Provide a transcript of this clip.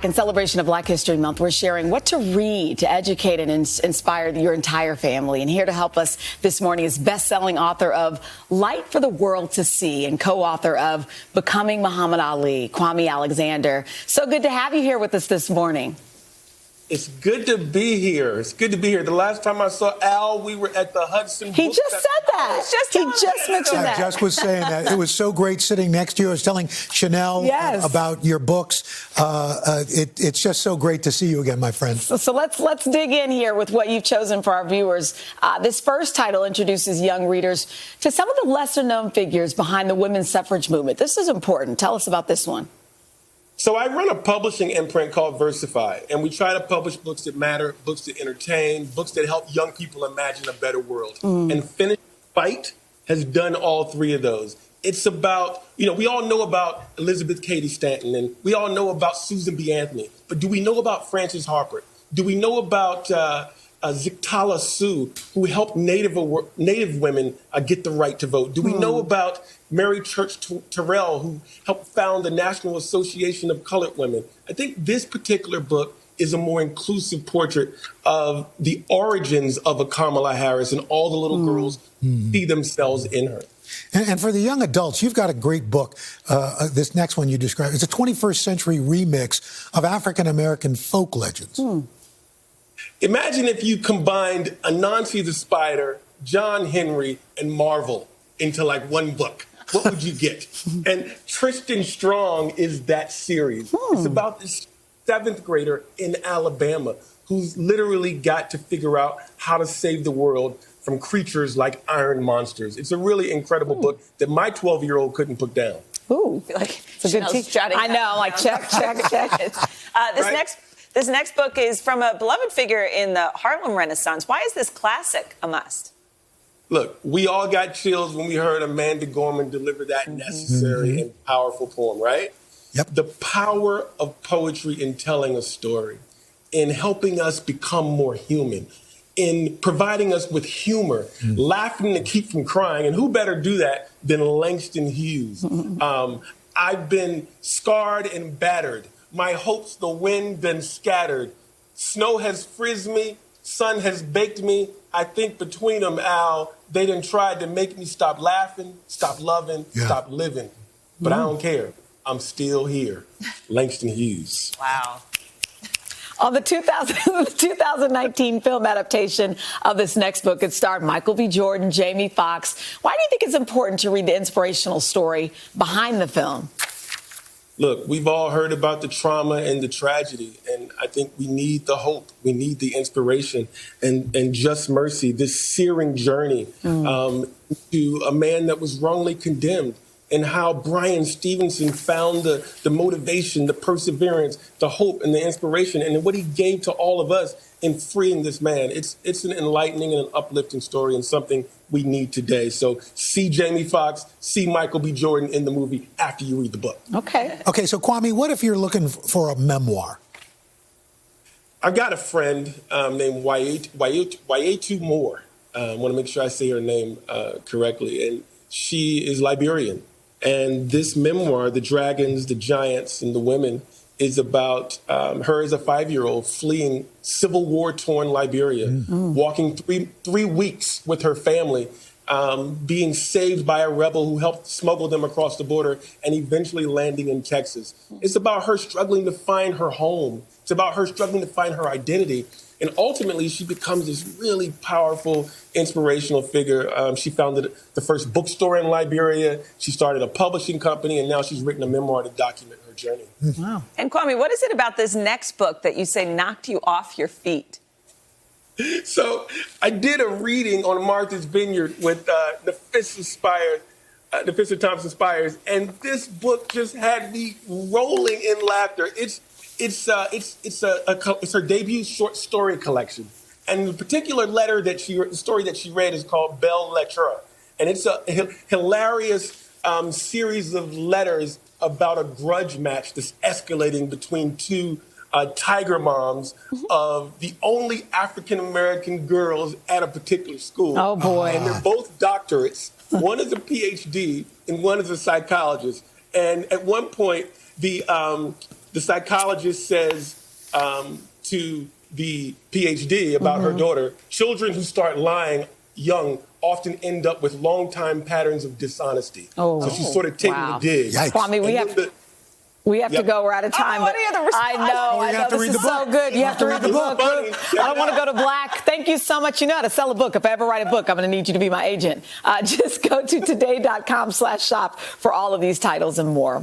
In celebration of Black History Month, we're sharing what to read to educate and inspire your entire family. And here to help us this morning is best-selling author of Light for the World to See and co-author of Becoming Muhammad Ali, Kwame Alexander. So good to have you here with us this morning. It's good to be here. It's good to be here. The last time I saw Al, we were at the Hudson. He just said that. He just mentioned that. I just was saying that. It was so great sitting next to you. I was telling Chanel about your books. It's just so great to see you again, my friend. So let's dig in here with what you've chosen for our viewers. This first title introduces young readers to some of the lesser-known figures behind the women's suffrage movement. This is important. Tell us about this one. So I run a publishing imprint called Versify, and we try to publish books that matter, books that entertain, books that help young people imagine a better world. And Finish Fight has done all three of those. It's about, we all know about Elizabeth Cady Stanton, and we all know about Susan B. Anthony, but do we know about Frances Harper? Do we know about Zictala Sue, who helped Native women get the right to vote? Do we know about Mary Church Terrell, who helped found the National Association of Colored Women? I think this particular book is a more inclusive portrait of the origins of a Kamala Harris, and all the little girls see themselves in her. And for the young adults, you've got a great book. This next one you described. It's a 21st century remix of African-American folk legends. Imagine if you combined Anansi the Spider, John Henry, and Marvel into like one book. What would you get? And Tristan Strong is that series. It's about this 7th grader in Alabama who's literally got to figure out how to save the world from creatures like iron monsters. It's a really incredible book that my 12-year-old couldn't put down. Ooh, I feel like it's a good teacher. I know, like check. This next book is from a beloved figure in the Harlem Renaissance. Why is this classic a must? Look, we all got chills when we heard Amanda Gorman deliver that necessary and powerful poem, right? Yep. The power of poetry in telling a story, in helping us become more human, in providing us with humor, laughing to keep from crying. And who better do that than Langston Hughes? I've been scarred and battered. My hopes the wind been scattered. Snow has frizzed me. Sun has baked me. I think between them, Al, they done tried to make me stop laughing, stop loving, stop living. But I don't care. I'm still here. Langston Hughes. Wow. On the 2019 film adaptation of this next book, it starred Michael B. Jordan, Jamie Foxx. Why do you think it's important to read the inspirational story behind the film? Look, we've all heard about the trauma and the tragedy, and I think we need the hope. We need the inspiration and just mercy, this searing journey to a man that was wrongly condemned, and how Bryan Stevenson found the motivation, the perseverance, the hope, and the inspiration, and what he gave to all of us in freeing this man. It's an enlightening and an uplifting story, and something we need today. So see Jamie Foxx, see Michael B. Jordan in the movie after you read the book. Okay, so Kwame, what if you're looking for a memoir? I've got a friend named Waitu Moore. I want to make sure I say her name correctly. And she is Liberian. And this memoir, The Dragons, the Giants, and the Women, is about her as a 5-year-old fleeing Civil War-torn Liberia, walking three weeks with her family, being saved by a rebel who helped smuggle them across the border, and eventually landing in Texas. It's about her struggling to find her home. It's about her struggling to find her identity. And ultimately, she becomes this really powerful, inspirational figure. She founded the first bookstore in Liberia. She started a publishing company, and now she's written a memoir to document her journey. Wow. And Kwame, what is it about this next book that you say knocked you off your feet? So I did a reading on Martha's Vineyard with Nafissa Thompson Spires, and this book just had me rolling in laughter. It's her debut short story collection, and the particular story that she read is called Belle Lettre, and it's a hilarious series of letters about a grudge match that's escalating between two tiger moms of the only African-American girls at a particular school. Oh, boy. And they're both doctorates. One is a PhD and one is a psychologist. And at one point, the the psychologist says to the PhD about her daughter, children who start lying young often end up with long-time patterns of dishonesty. So she's sort of taking the dig. Yikes. Kwame, we have to go. We're out of time. I know. I know. This is so good. You have to read the book. I don't want to go to black. Thank you so much. You know how to sell a book. If I ever write a book, I'm going to need you to be my agent. Just go to today.com/shop for all of these titles and more.